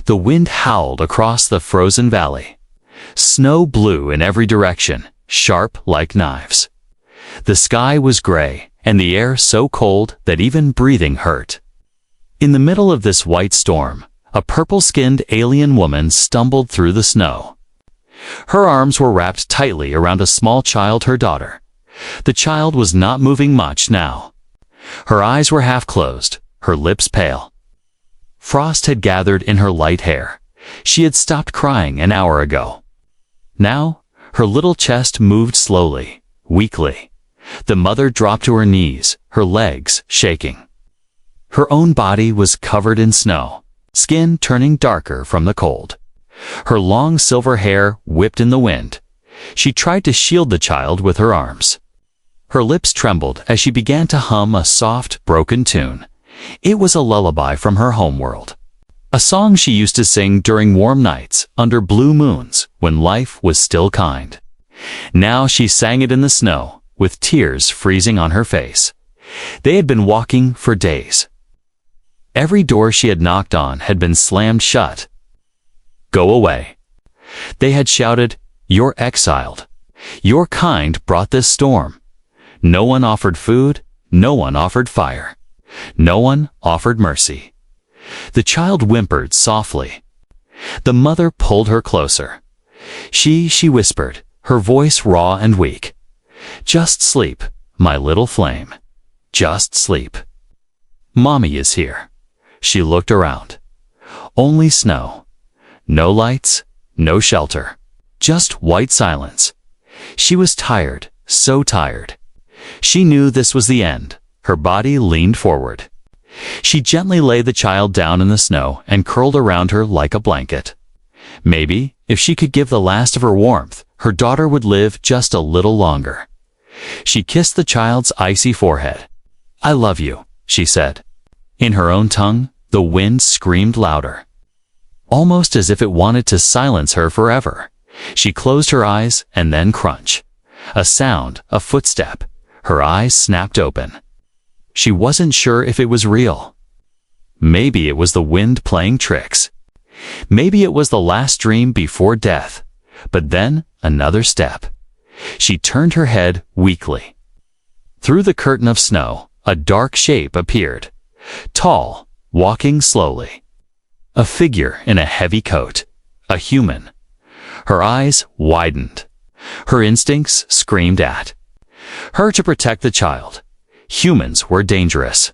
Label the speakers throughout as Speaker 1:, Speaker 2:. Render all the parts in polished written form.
Speaker 1: The wind howled across the frozen valley. Snow blew in every direction, sharp like knives. The sky was gray, and the air so cold that even breathing hurt. In the middle of this white storm, a purple-skinned alien woman stumbled through the snow. Her arms were wrapped tightly around a small child, her daughter. The child was not moving much now. Her eyes were half closed, her lips pale. Frost had gathered in her light hair. She had stopped crying an hour ago. Now, her little chest moved slowly, weakly. The mother dropped to her knees, her legs shaking. Her own body was covered in snow, skin turning darker from the cold. Her long silver hair whipped in the wind. She tried to shield the child with her arms. Her lips trembled as she began to hum a soft, broken tune. It was a lullaby from her homeworld. A song she used to sing during warm nights under blue moons when life was still kind. Now she sang it in the snow, with tears freezing on her face. They had been walking for days. Every door she had knocked on had been slammed shut. Go away. They had shouted, "You're exiled. Your kind brought this storm." No one offered food, no one offered fire. No one offered mercy. The child whimpered softly. The mother pulled her closer. She whispered, her voice raw and weak. "Just sleep, my little flame. Just sleep. Mommy is here." She looked around. Only snow. No lights, no shelter. Just white silence. She was tired, so tired. She knew this was the end. Her body leaned forward. She gently laid the child down in the snow and curled around her like a blanket. Maybe, if she could give the last of her warmth, her daughter would live just a little longer. She kissed the child's icy forehead. "I love you," she said. In her own tongue, the wind screamed louder, almost as if it wanted to silence her forever. She closed her eyes and then crunch. A sound, a footstep. Her eyes snapped open. She wasn't sure if it was real. Maybe it was the wind playing tricks. Maybe it was the last dream before death. But then, another step. She turned her head weakly. Through the curtain of snow, a dark shape appeared. Tall, walking slowly. A figure in a heavy coat. A human. Her eyes widened. Her instincts screamed at her to protect the child. Humans were dangerous.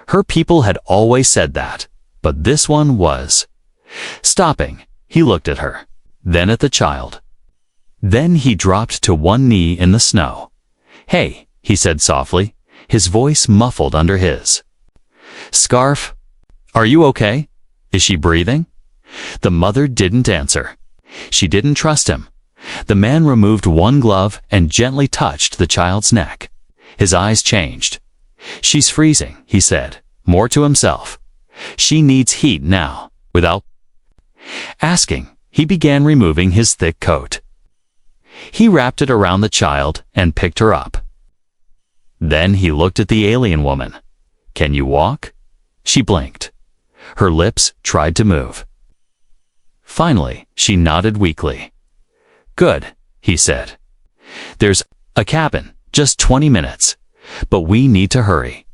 Speaker 1: Her people had always said that, but this one was. Stopping, he looked at her, then at the child. Then he dropped to one knee in the snow. "Hey," he said softly, his voice muffled under his. "Scarf, are you okay? Is she breathing?" The mother didn't answer. She didn't trust him. The man removed one glove and gently touched the child's neck. His eyes changed. "She's freezing," he said, more to himself. "She needs heat now." Without asking, he began removing his thick coat. He wrapped it around the child and picked her up. Then he looked at the alien woman. "Can you walk?" She blinked. Her lips tried to move. Finally, she nodded weakly. "Good," he said. "There's a cabin, just 20 minutes. But we need to hurry."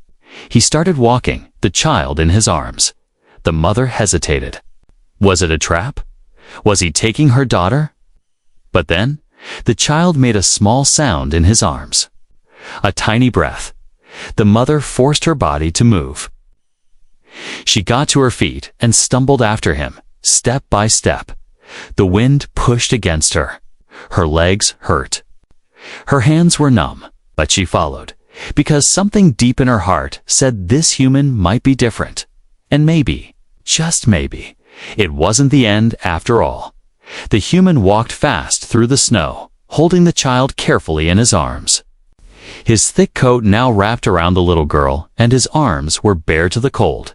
Speaker 1: He started walking, the child in his arms. The mother hesitated. Was it a trap? Was he taking her daughter? But then, the child made a small sound in his arms. A tiny breath. The mother forced her body to move. She got to her feet and stumbled after him, step by step. The wind pushed against her. Her legs hurt. Her hands were numb, but she followed, because something deep in her heart said this human might be different. And maybe, just maybe, it wasn't the end after all. The human walked fast through the snow, holding the child carefully in his arms. His thick coat now wrapped around the little girl, and his arms were bare to the cold.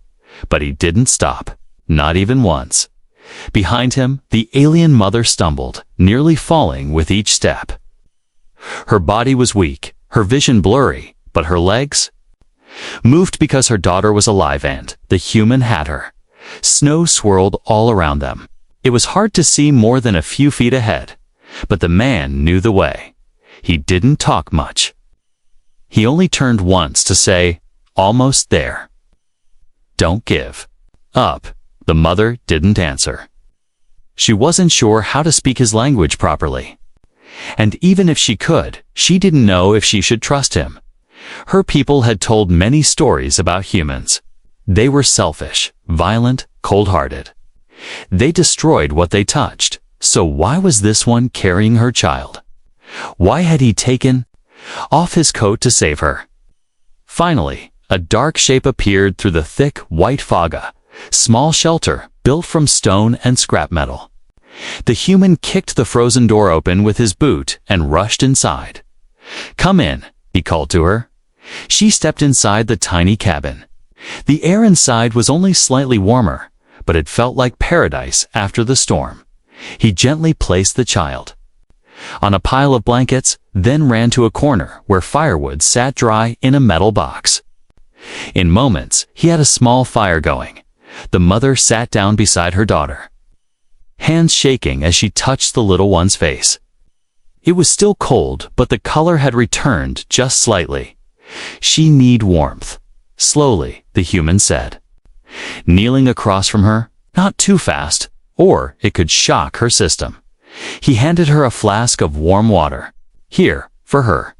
Speaker 1: But he didn't stop, not even once. Behind him, the alien mother stumbled, nearly falling with each step. Her body was weak, her vision blurry, but her legs moved because her daughter was alive and the human had her. Snow swirled all around them. It was hard to see more than a few feet ahead, but the man knew the way. He didn't talk much. He only turned once to say, "Almost there." "Don't give up." The mother didn't answer. She wasn't sure how to speak his language properly. And even if she could, she didn't know if she should trust him. Her people had told many stories about humans. They were selfish, violent, cold-hearted. They destroyed what they touched. So why was this one carrying her child? Why had he taken off his coat to save her? Finally, a dark shape appeared through the thick, white fog, a small shelter built from stone and scrap metal. The human kicked the frozen door open with his boot and rushed inside. "Come in," he called to her. She stepped inside the tiny cabin. The air inside was only slightly warmer, but it felt like paradise after the storm. He gently placed the child on a pile of blankets, then ran to a corner where firewood sat dry in a metal box. In moments, he had a small fire going. The mother sat down beside her daughter, hands shaking as she touched the little one's face. It was still cold, but the color had returned just slightly. "She needs warmth," slowly, the human said. Kneeling across from her, not too fast, or it could shock her system. He handed her a flask of warm water. "Here, for her."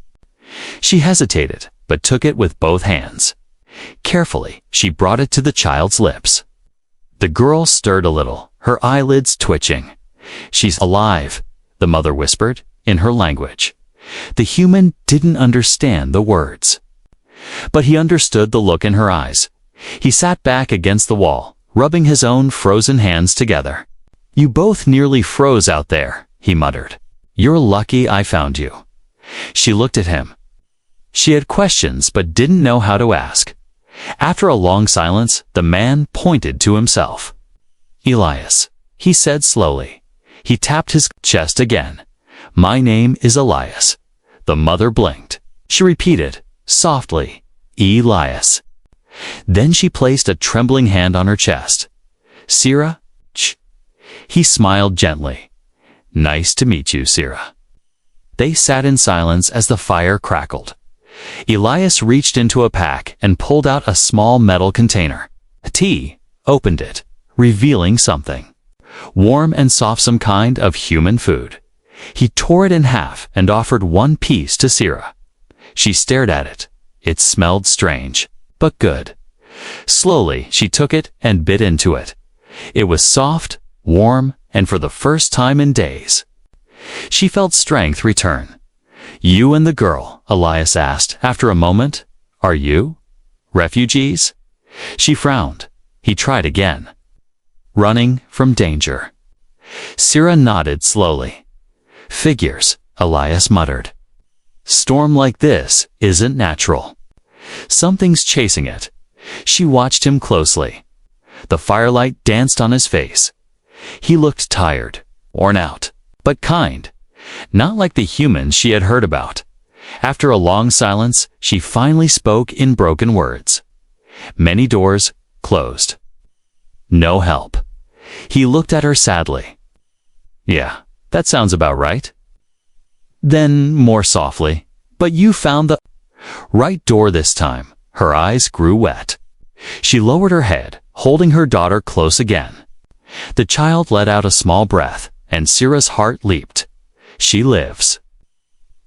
Speaker 1: She hesitated, but took it with both hands. Carefully, she brought it to the child's lips. The girl stirred a little, her eyelids twitching. "She's alive," the mother whispered, in her language. The human didn't understand the words, but he understood the look in her eyes. He sat back against the wall, rubbing his own frozen hands together. "You both nearly froze out there," he muttered. "You're lucky I found you." She looked at him. She had questions but didn't know how to ask. After a long silence, the man pointed to himself. "Elias," he said slowly. He tapped his chest again. "My name is Elias." The mother blinked. She repeated, softly, "Elias." Then she placed a trembling hand on her chest. "Sira?" He smiled gently. "Nice to meet you, Sira." They sat in silence as the fire crackled. Elias reached into a pack and pulled out a small metal container. Tea, opened it, revealing something. Warm and soft, some kind of human food. He tore it in half and offered one piece to Sira. She stared at it. It smelled strange, but good. Slowly, she took it and bit into it. It was soft, warm, and for the first time in days, she felt strength return. "You and the girl," Elias asked after a moment, "are you refugees?" She frowned. He tried again. "Running from danger." Sira nodded slowly. "Figures," Elias muttered. "Storm like this isn't natural. Something's chasing it." She watched him closely. The firelight danced on his face. He looked tired, worn out, but kind. Not like the humans she had heard about. After a long silence, she finally spoke in broken words. Many doors closed. No help. He looked at her sadly. "Yeah, that sounds about right." Then, more softly, "But you found the right door this time." Her eyes grew wet. She lowered her head, holding her daughter close again. The child let out a small breath, and Sira's heart leaped. "She lives."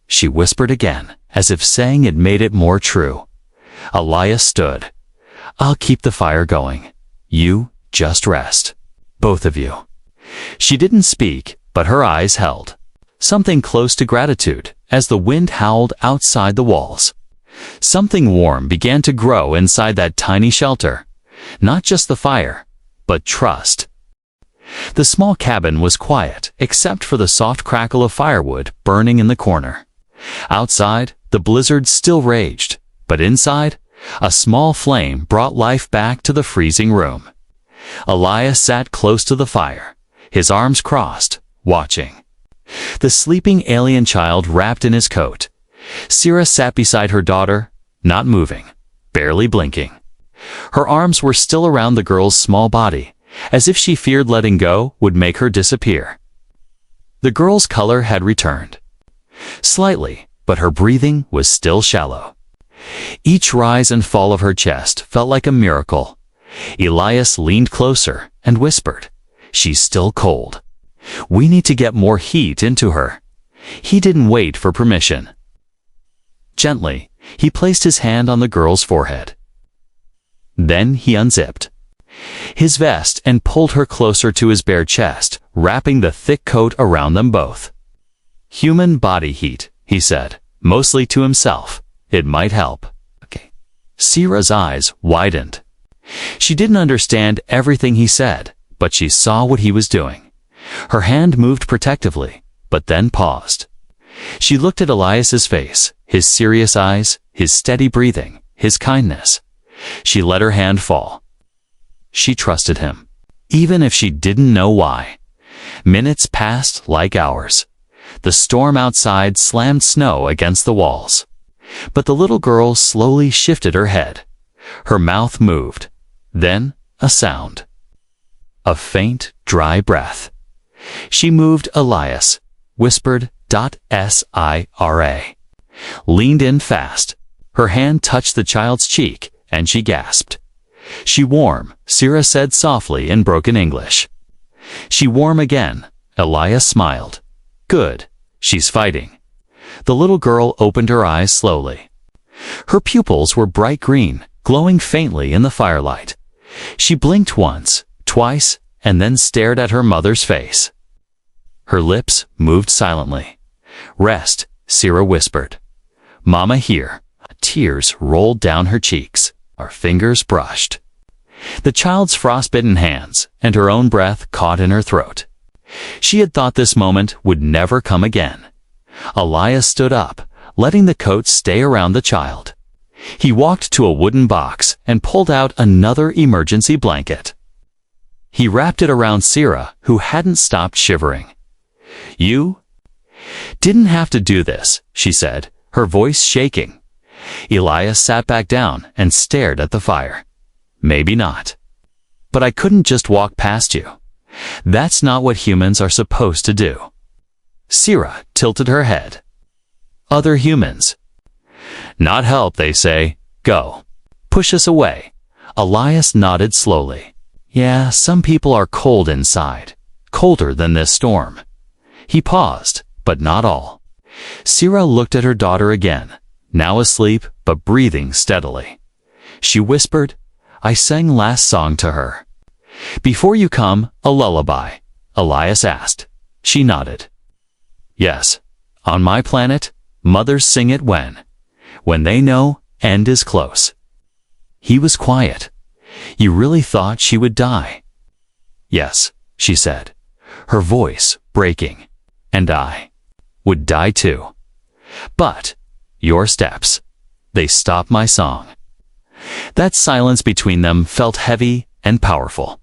Speaker 1: She whispered again, as if saying it made it more true. Elias stood. "I'll keep the fire going. You just rest. Both of you." She didn't speak, but her eyes held something close to gratitude as the wind howled outside the walls. Something warm began to grow inside that tiny shelter. Not just the fire, but trust. The small cabin was quiet, except for the soft crackle of firewood burning in the corner. Outside, the blizzard still raged, but inside, a small flame brought life back to the freezing room. Elias sat close to the fire, his arms crossed, watching. The sleeping alien child wrapped in his coat. Sira sat beside her daughter, not moving, barely blinking. Her arms were still around the girl's small body, as if she feared letting go would make her disappear. The girl's color had returned. Slightly, but her breathing was still shallow. Each rise and fall of her chest felt like a miracle. Elias leaned closer and whispered, "She's still cold. We need to get more heat into her." He didn't wait for permission. Gently, he placed his hand on the girl's forehead. Then he unzipped his vest and pulled her closer to his bare chest, wrapping the thick coat around them both. "Human body heat," he said, mostly to himself. "It might help." Okay. Sierra's eyes widened. She didn't understand everything he said, but she saw what he was doing. Her hand moved protectively, but then paused. She looked at Elias's face, his serious eyes, his steady breathing, his kindness. She let her hand fall. She trusted him, even if she didn't know why. Minutes passed like hours. The storm outside slammed snow against the walls. But the little girl slowly shifted her head. Her mouth moved. Then a sound. A faint, dry breath. She moved Elias, whispered "Sira," leaned in fast. Her hand touched the child's cheek, and she gasped. "She warm," Sira said softly in broken English. "She warm again," Elias smiled. "Good. She's fighting." The little girl opened her eyes slowly. Her pupils were bright green, glowing faintly in the firelight. She blinked once, twice, and then stared at her mother's face. Her lips moved silently. "Rest," Sira whispered. "Mama here." Tears rolled down her cheeks. Our fingers brushed. The child's frostbitten hands and her own breath caught in her throat. She had thought this moment would never come again. Elias stood up, letting the coat stay around the child. He walked to a wooden box and pulled out another emergency blanket. He wrapped it around Sira, who hadn't stopped shivering. "You didn't have to do this," she said, her voice shaking. Elias sat back down and stared at the fire. "Maybe not. But I couldn't just walk past you. That's not what humans are supposed to do." Sira tilted her head. "Other humans not help, they say. Go. Push us away." Elias nodded slowly. "Yeah, some people are cold inside. Colder than this storm." He paused, but not all. Sira looked at her daughter again, now asleep but breathing steadily. She whispered, "I sang last song to her." "Before you come, a lullaby?" Elias asked. She nodded. "Yes. On my planet, mothers sing it when they know end is close." He was quiet. "You really thought she would die?" "Yes," she said, her voice breaking. "And I would die too. But your steps, they stopped my song." That silence between them felt heavy and powerful.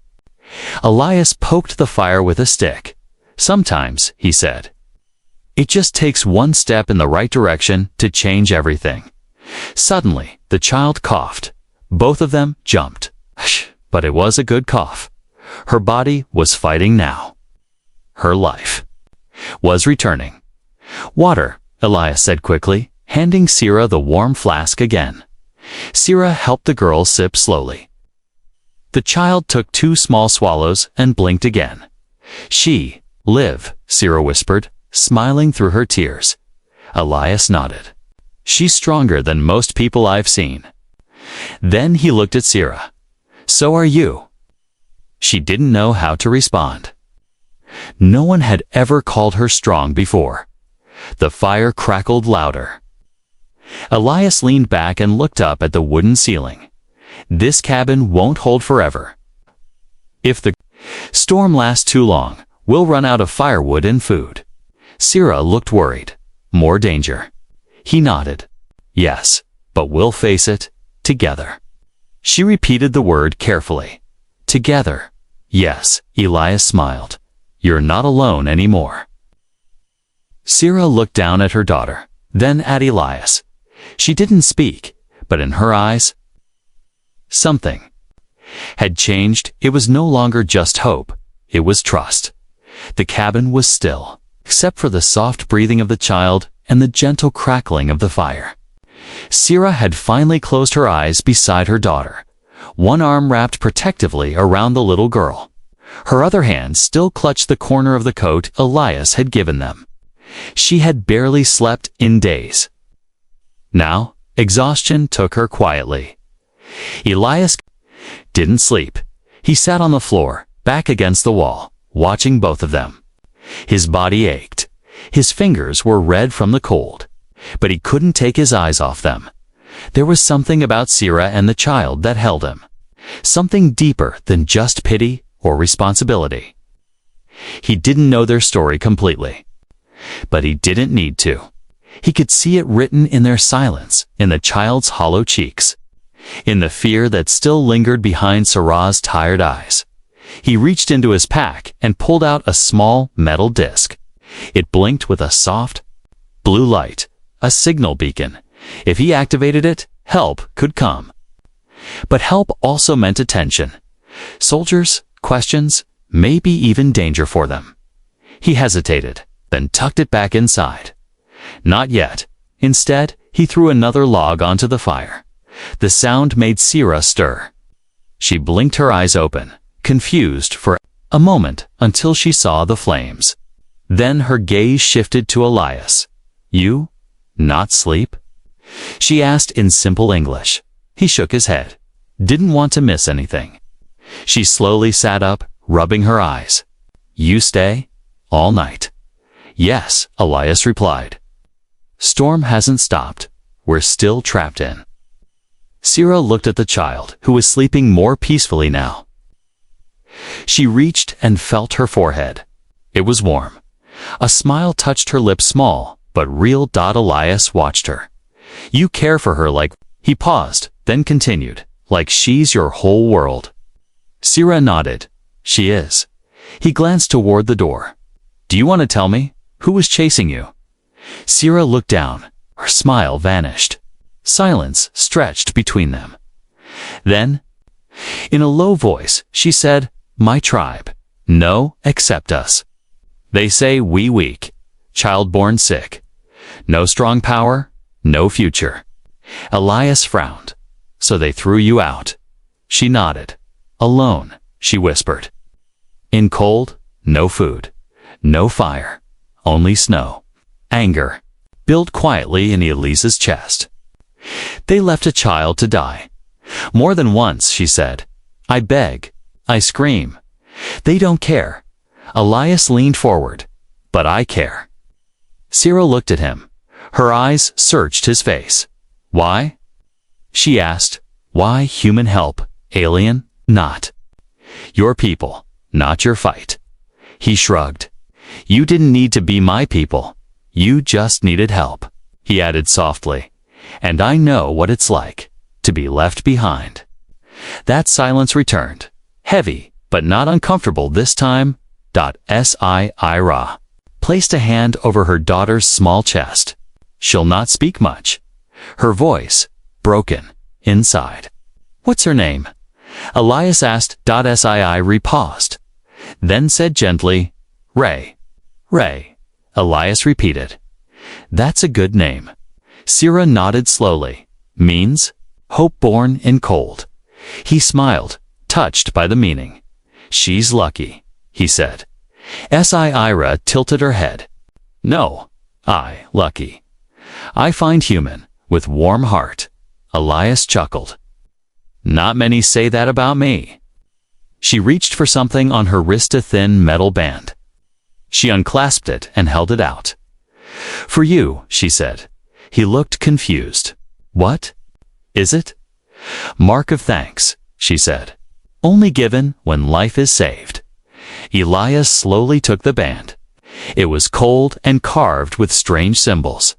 Speaker 1: Elias poked the fire with a stick. "Sometimes," he said, "it just takes one step in the right direction to change everything." Suddenly, the child coughed. Both of them jumped. But it was a good cough. Her body was fighting now. Her life was returning. "Water," Elias said quickly, handing Sira the warm flask again. Sira helped the girl sip slowly. The child took 2 small swallows and blinked again. "She live," Sira whispered, smiling through her tears. Elias nodded. "She's stronger than most people I've seen." Then he looked at Sira. "So are you." She didn't know how to respond. No one had ever called her strong before. The fire crackled louder. Elias leaned back and looked up at the wooden ceiling. "This cabin won't hold forever. If the storm lasts too long, we'll run out of firewood and food." Sira looked worried. "More danger." He nodded. "Yes, but we'll face it together." She repeated the word carefully. "Together." "Yes," Elias smiled. "You're not alone anymore." Sira looked down at her daughter, then at Elias. She didn't speak, but in her eyes, something had changed. It was no longer just hope. It was trust. The cabin was still, except for the soft breathing of the child and the gentle crackling of the fire. Sierra had finally closed her eyes beside her daughter, one arm wrapped protectively around the little girl. Her other hand still clutched the corner of the coat Elias had given them. She had barely slept in days. Now, exhaustion took her quietly. Elias didn't sleep. He sat on the floor, back against the wall, watching both of them. His body ached. His fingers were red from the cold, but he couldn't take his eyes off them. There was something about Sierra and the child that held him. Something deeper than just pity or responsibility. He didn't know their story completely, but he didn't need to. He could see it written in their silence, in the child's hollow cheeks, in the fear that still lingered behind Sarah's tired eyes. He reached into his pack and pulled out a small metal disc. It blinked with a soft, blue light, a signal beacon. If he activated it, help could come. But help also meant attention. Soldiers, questions, maybe even danger for them. He hesitated, then tucked it back inside. Not yet. Instead, he threw another log onto the fire. The sound made Sierra stir. She blinked her eyes open, confused for a moment until she saw the flames. Then her gaze shifted to Elias. "You? Not sleep?" she asked in simple English. He shook his head. Didn't want to miss anything. She slowly sat up, rubbing her eyes. "You stay? All night?" "Yes," Elias replied. "Storm hasn't stopped. We're still trapped in." Sierra looked at the child, who was sleeping more peacefully now. She reached and felt her forehead. It was warm. A smile touched her lips, small, but real. Elias watched her. "You care for her like—" He paused, then continued, "like she's your whole world." Sierra nodded. "She is." He glanced toward the door. "Do you want to tell me? Who was chasing you?" Sierra looked down. Her smile vanished. Silence stretched between them. Then, in a low voice, she said, "My tribe. No, accept us. They say we weak, child born sick. No strong power, no future." Elias frowned. "So they threw you out." She nodded. "Alone," she whispered. "In cold, no food, no fire, only snow." Anger built quietly in Elisa's chest. "They left a child to die. More than once," she said. "I beg. I scream. They don't care." Elias leaned forward. "But I care." Sierra looked at him. Her eyes searched his face. "Why?" she asked. "Why human help, alien, not? Your people, not your fight." He shrugged. "You didn't need to be my people. You just needed help," he added softly. "And I know what it's like to be left behind." That silence returned, heavy but not uncomfortable this time. Sci-Fi placed a hand over her daughter's small chest. "She'll not speak much." Her voice, broken, inside. "What's her name?" Elias asked. Sci-Fi paused, then said gently, "Ray." "Ray," Elias repeated. "That's a good name." Sierra nodded slowly. "Means hope born in cold." He smiled, touched by the meaning. "She's lucky," he said. Sci-Ira tilted her head. "No, I lucky. I find human, with warm heart." Elias chuckled. "Not many say that about me." She reached for something on her wrist, a thin metal band. She unclasped it and held it out. "For you," she said. He looked confused. "What is it?" "Mark of thanks," she said. "Only given when life is saved." Elias slowly took the band. It was cold and carved with strange symbols.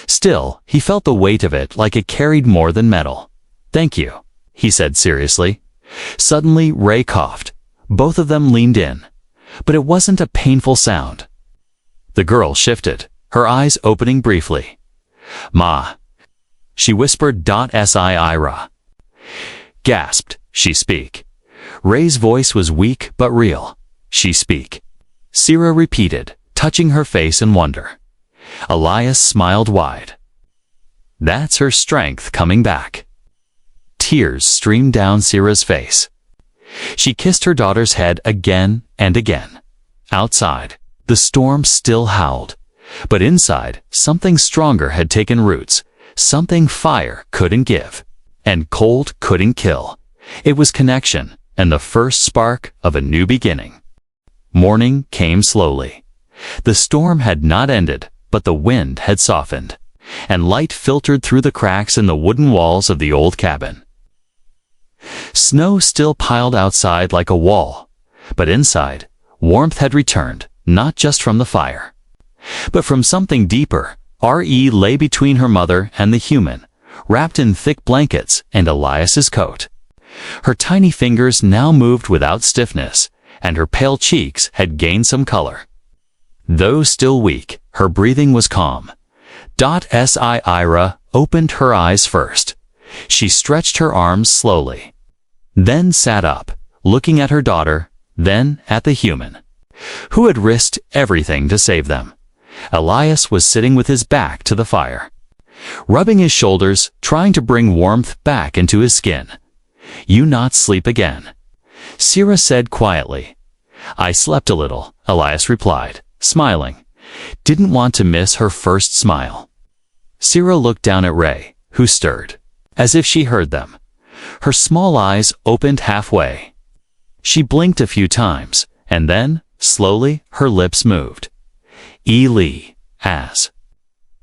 Speaker 1: Still, he felt the weight of it like it carried more than metal. "Thank you," he said seriously. Suddenly, Ray coughed. Both of them leaned in, but it wasn't a painful sound. The girl shifted, her eyes opening briefly. "Ma," she whispered. Sci-Ira gasped. she speak. Ray's voice was weak but real. She speak. Sierra repeated, touching her face in wonder. Elias smiled wide. That's her strength coming back. Tears streamed down Sierra's face. She kissed her daughter's head again and again. Outside, the storm still howled, but inside, something stronger had taken roots, something fire couldn't give, and cold couldn't kill. It was connection, and the first spark of a new beginning. Morning came slowly. The storm had not ended, but the wind had softened, and light filtered through the cracks in the wooden walls of the old cabin. Snow still piled outside like a wall, but inside, warmth had returned, not just from the fire, but from something deeper. Re lay between her mother and the human, wrapped in thick blankets and Elias's coat. Her tiny fingers now moved without stiffness, and her pale cheeks had gained some color. Though still weak, her breathing was calm. Ira opened her eyes first. She stretched her arms slowly, then sat up, looking at her daughter, then at the human, who had risked everything to save them. Elias was sitting with his back to the fire, rubbing his shoulders, trying to bring warmth back into his skin. You not sleep again? Sierra said quietly. I slept a little, Elias replied, smiling. Didn't want to miss her first smile. Sierra looked down at Ray, who stirred, as if she heard them. Her small eyes opened halfway. She blinked a few times, and then, slowly, her lips moved. Lee, as.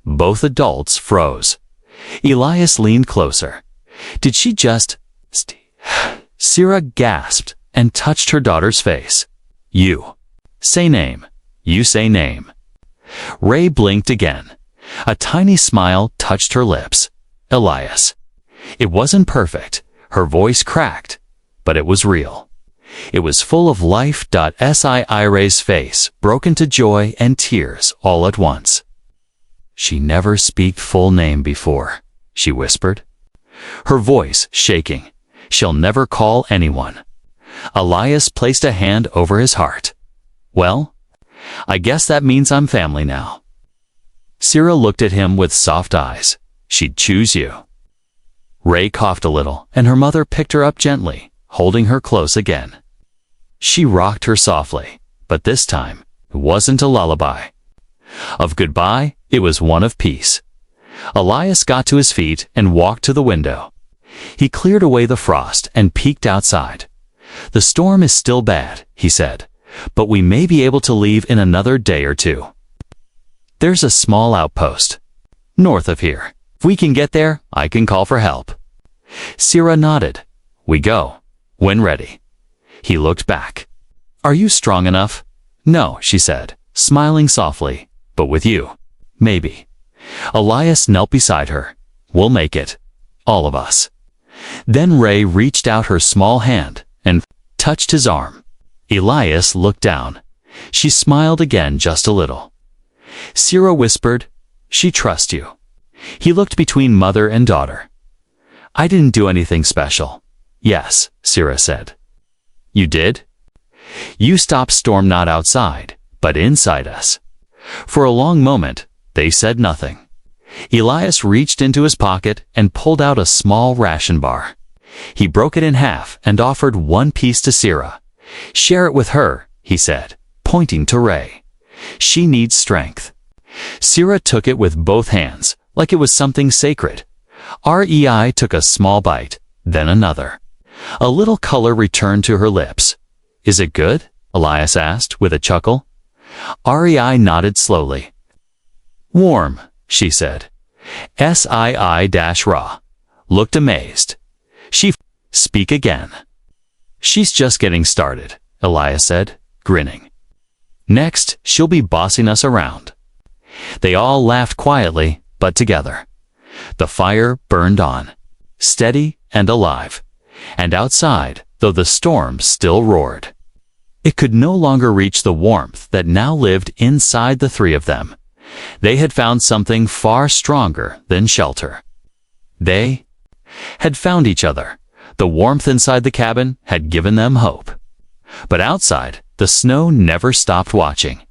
Speaker 1: Both adults froze. Elias leaned closer. Did she just... Sierra gasped and touched her daughter's face. You. Say name. You say name. Ray blinked again. A tiny smile touched her lips. Elias. It wasn't perfect. Her voice cracked, but it was real. It was full of life. Ray's face broke into joy and tears all at once. She never speak full name before, she whispered, her voice shaking. She'll never call anyone. Elias placed a hand over his heart. Well, I guess that means I'm family now. Sierra looked at him with soft eyes. She'd choose you. Ray coughed a little, and her mother picked her up gently, holding her close again. She rocked her softly, but this time, it wasn't a lullaby of goodbye, it was one of peace. Elias got to his feet and walked to the window. He cleared away the frost and peeked outside. The storm is still bad, he said, but we may be able to leave in another day or two. There's a small outpost north of here. If we can get there, I can call for help. Sierra nodded. We go, when ready. He looked back. Are you strong enough? No, she said, smiling softly, but with you, maybe. Elias knelt beside her. We'll make it. All of us. Then Ray reached out her small hand and touched his arm. Elias looked down. She smiled again just a little. Sierra whispered, she trusts you. He looked between mother and daughter. I didn't do anything special. Yes, Sierra said. You did? You stopped storm not outside, but inside us. For a long moment, they said nothing. Elias reached into his pocket and pulled out a small ration bar. He broke it in half and offered one piece to Sierra. Share it with her, he said, pointing to Ray. She needs strength. Sierra took it with both hands, like it was something sacred. Rei took a small bite, then another. A little color returned to her lips. Is it good? Elias asked with a chuckle. Rei nodded slowly. Warm, she said. Sii-raw. Looked amazed. She speak again. She's just getting started, Elias said, grinning. Next, she'll be bossing us around. They all laughed quietly, but together. The fire burned on, steady and alive. And outside, though the storm still roared, it could no longer reach the warmth that now lived inside the three of them. They had found something far stronger than shelter. They had found each other, The warmth inside the cabin had given them hope. But outside, the snow never stopped watching.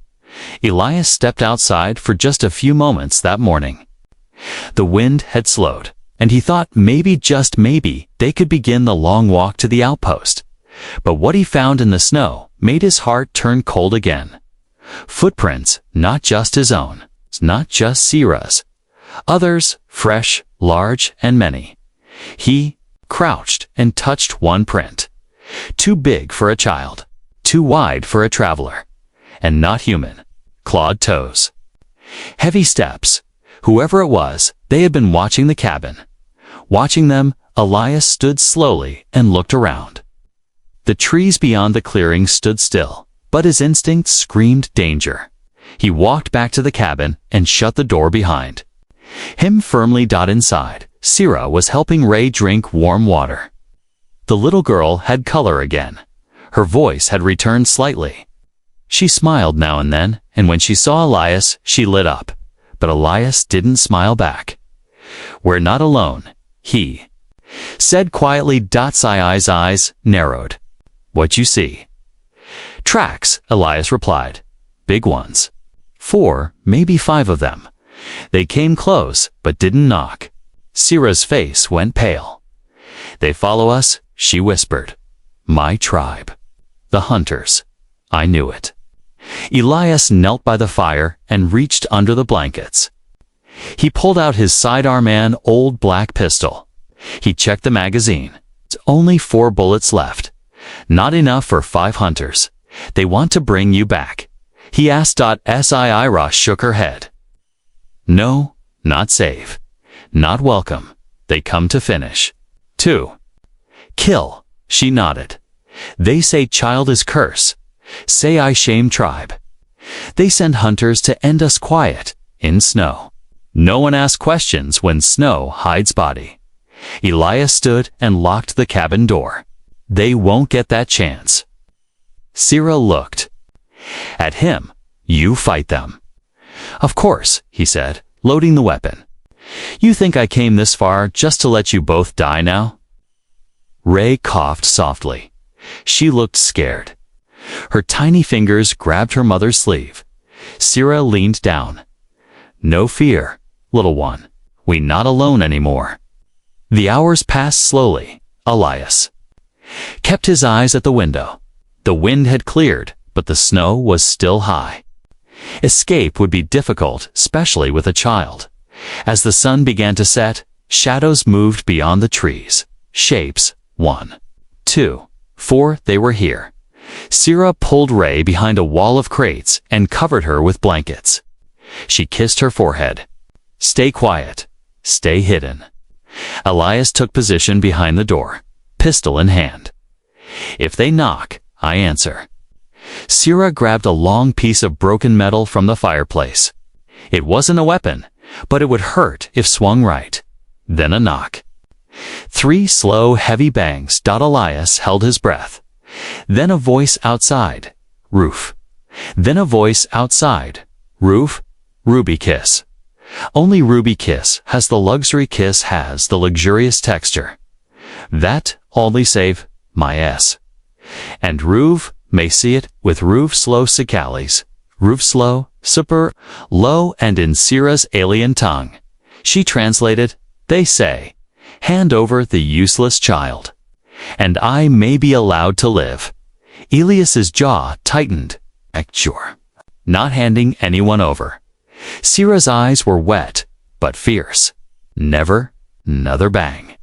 Speaker 1: Elias stepped outside for just a few moments that morning. The wind had slowed, and he thought maybe, just maybe, they could begin the long walk to the outpost. But what he found in the snow made his heart turn cold again. Footprints, not just his own, not just Sierra's. Others, fresh, large, and many. He crouched and touched one print. Too big for a child, too wide for a traveler, and not human. Clawed toes. Heavy steps. Whoever it was, they had been watching the cabin. Watching them, Elias stood slowly and looked around. The trees beyond the clearing stood still, but his instinct screamed danger. He walked back to the cabin and shut the door behind him firmly. Inside, Sierra was helping Ray drink warm water. The little girl had color again. Her voice had returned slightly. She smiled now and then, and when she saw Elias, she lit up. But Elias didn't smile back. "We're not alone," he said quietly. Sai's eyes narrowed. "What you see?" "Tracks," Elias replied. "Big ones. 4, maybe 5 of them. They came close, but didn't knock." Sierra's face went pale. "They follow us," she whispered. "My tribe. The hunters. I knew it." Elias knelt by the fire and reached under the blankets. He pulled out his sidearm, an old black pistol. He checked the magazine. "It's only 4 bullets left. Not enough for 5 hunters. They want to bring you back." He asked. Sierra shook her head. "No, not safe. Not welcome. They come to finish. 2. Kill." She nodded. "They say child is curse. Say I shame tribe. They send hunters to end us quiet, in snow. No one asks questions when snow hides body." Elias stood and locked the cabin door. "They won't get that chance." Sierra looked at him. "You fight them." "Of course," he said, loading the weapon. "You think I came this far just to let you both die now?" Ray coughed softly. She looked scared. Her tiny fingers grabbed her mother's sleeve. Sierra leaned down. "No fear, little one. We're not alone anymore." The hours passed slowly. Elias kept his eyes at the window. The wind had cleared, but the snow was still high. Escape would be difficult, especially with a child. As the sun began to set, shadows moved beyond the trees. Shapes. 1, 2, 4, they were here. Sierra pulled Ray behind a wall of crates and covered her with blankets. She kissed her forehead. "Stay quiet. Stay hidden." Elias took position behind the door, pistol in hand. "If they knock, I answer." Sierra grabbed a long piece of broken metal from the fireplace. It wasn't a weapon, but it would hurt if swung right. Then a knock. 3 slow, heavy bangs. Elias held his breath. Then a voice outside. "Roof." Then a voice outside. "Roof." "Ruby kiss." Only Ruby kiss has the luxury, kiss has the luxurious texture. That only save my S. And Ruv may see it with Ruv slow cicalis. Ruv slow, super, low, and in Sierra's alien tongue. She translated, "They say, hand over the useless child, and I may be allowed to live." Elias's jaw tightened. Sure. Not handing anyone over. Sierra's eyes were wet, but fierce. Never another bang.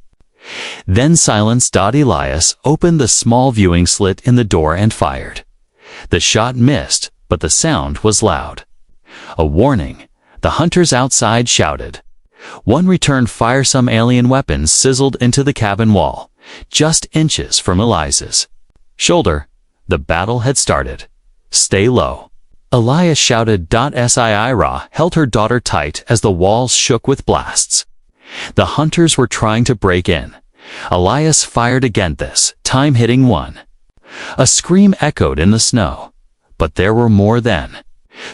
Speaker 1: Then silence. Elias opened the small viewing slit in the door and fired. The shot missed, but the sound was loud. A warning. The hunters outside shouted. One returned fire. Some alien weapons sizzled into the cabin wall, just inches from Elias's shoulder. The battle had started. "Stay low." Elias shouted. Sierra held her daughter tight as the walls shook with blasts. The hunters were trying to break in. Elias fired again, this time hitting one. A scream echoed in the snow. But there were more then.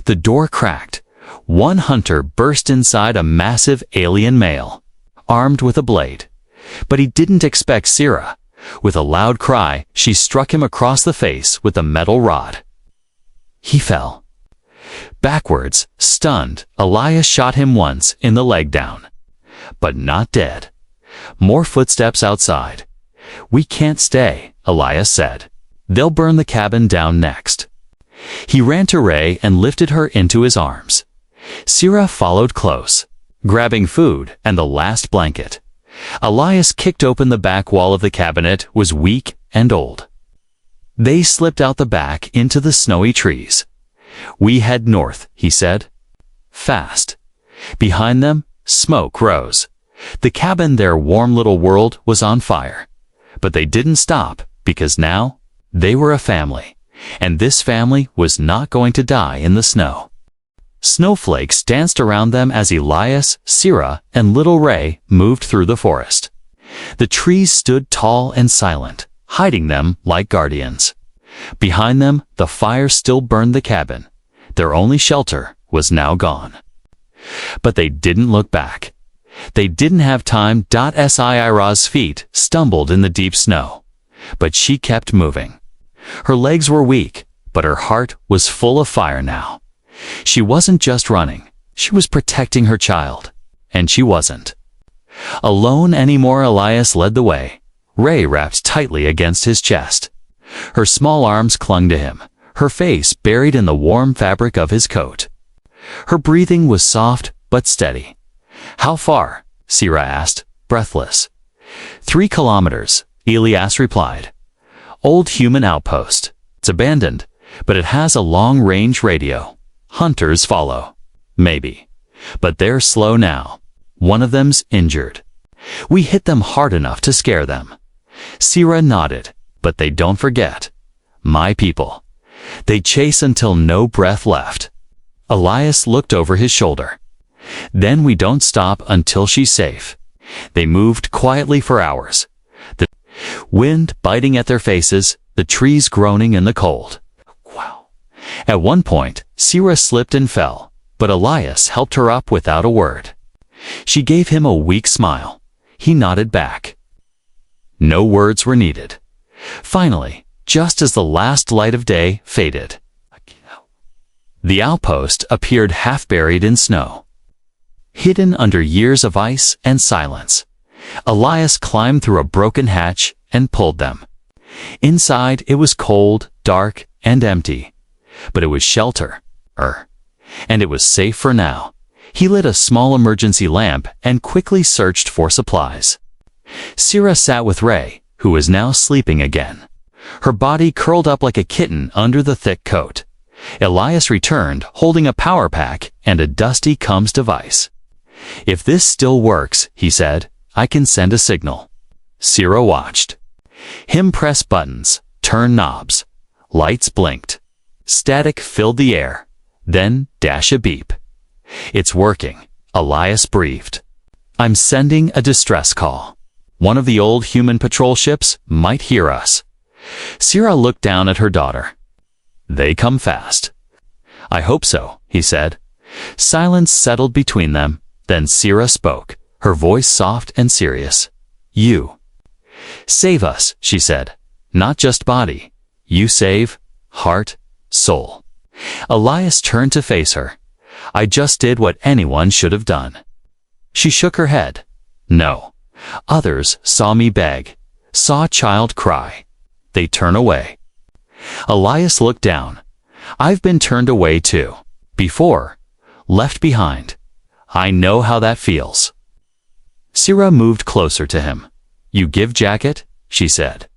Speaker 1: The door cracked. One hunter burst inside, a massive alien male, armed with a blade. But he didn't expect Sierra. With a loud cry, she struck him across the face with a metal rod. He fell. Backwards, stunned, Elias shot him once in the leg down. But not dead. More footsteps outside. "We can't stay," Elias said. "They'll burn the cabin down next." He ran to Ray and lifted her into his arms. Sierra followed close, grabbing food and the last blanket. Elias kicked open the back wall of the cabinet, was weak and old. They slipped out the back into the snowy trees. "We head north," he said. Fast. Behind them, smoke rose. The cabin, their warm little world, was on fire. But they didn't stop, because now they were a family, and this family was not going to die in the snow. Snowflakes danced around them as Elias, Sierra, and little Ray moved through the forest. The trees stood tall and silent, hiding them like guardians. Behind them, the fire still burned the cabin. Their only shelter was now gone. But they didn't look back. They didn't have time. Sierra's feet stumbled in the deep snow. But she kept moving. Her legs were weak, but her heart was full of fire now. She wasn't just running. She was protecting her child. And she wasn't alone anymore. Elias led the way, Ray wrapped tightly against his chest. Her small arms clung to him, her face buried in the warm fabric of his coat. Her breathing was soft but steady. "How far?" Sierra asked, breathless. 3 kilometers, Elias replied. "Old human outpost. It's abandoned, but it has a long-range radio. Hunters follow. Maybe. But they're slow now. One of them's injured. We hit them hard enough to scare them." Sierra nodded. "But they don't forget. My people. They chase until no breath left." Elias looked over his shoulder. "Then we don't stop until she's safe." They moved quietly for hours. The wind biting at their faces, the trees groaning in the cold. Wow. At one point, Sierra slipped and fell, but Elias helped her up without a word. She gave him a weak smile. He nodded back. No words were needed. Finally, just as the last light of day faded, the outpost appeared half buried in snow. Hidden under years of ice and silence, Elias climbed through a broken hatch and pulled them. Inside, it was cold, dark, and empty. But it was shelter. And it was safe for now. He lit a small emergency lamp and quickly searched for supplies. Sierra sat with Ray, who was now sleeping again. Her body curled up like a kitten under the thick coat. Elias returned, holding a power pack and a dusty comms device. "If this still works," he said, "I can send a signal." Sierra watched him press buttons, turn knobs. Lights blinked. Static filled the air. Then dash a beep. "It's working," Elias breathed. "I'm sending a distress call. One of the old human patrol ships might hear us." Sierra looked down at her daughter. "They come fast." "I hope so," he said. Silence settled between them. Then Sierra spoke, her voice soft and serious. "You save us," she said. "Not just body. You save heart, soul." Elias turned to face her. "I just did what anyone should have done." She shook her head. "No. Others saw me beg, saw a child cry. They turn away." Elias looked down. "I've been turned away too. Before. Left behind. I know how that feels." Sierra moved closer to him. "You give jacket," she said.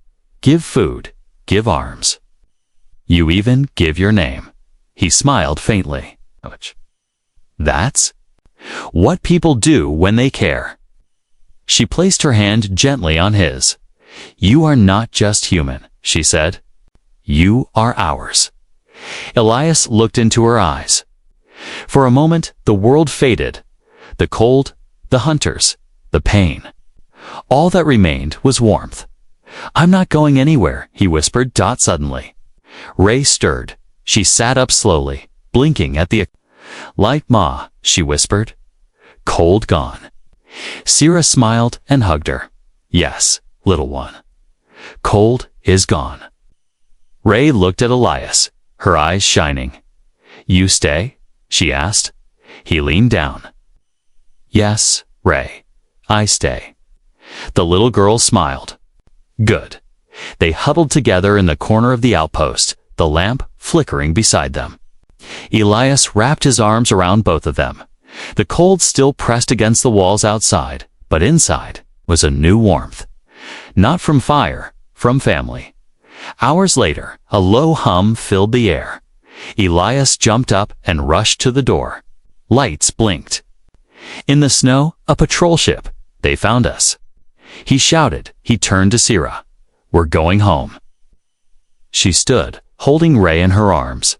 Speaker 1: "Give food. Give arms. You even give your name." He smiled faintly. "That's what people do when they care." She placed her hand gently on his. "You are not just human," she said. "You are ours." Elias looked into her eyes. For a moment, the world faded. The cold, the hunters, the pain. All that remained was warmth. "I'm not going anywhere," he whispered. Suddenly, Ray stirred. She sat up slowly, blinking at the light. "Ma," she whispered. "Cold gone." Sierra smiled and hugged her. "Yes, little one." Cold is gone. Ray looked at Elias, her eyes shining. You stay? She asked. He leaned down. Yes, Ray, I stay. The little girl smiled. Good. They huddled together in the corner of the outpost, the lamp flickering beside them. Elias wrapped his arms around both of them. The cold still pressed against the walls outside, but inside was a new warmth. Not from fire, from family. Hours later, a low hum filled the air. Elias jumped up and rushed to the door. Lights blinked. In the snow, a patrol ship. They found us. He shouted. He turned to Sierra. We're going home. She stood, holding Ray in her arms.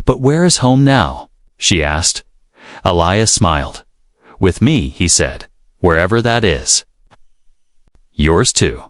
Speaker 1: But where is home now? She asked. Elias smiled. With me, he said, wherever that is. Yours too.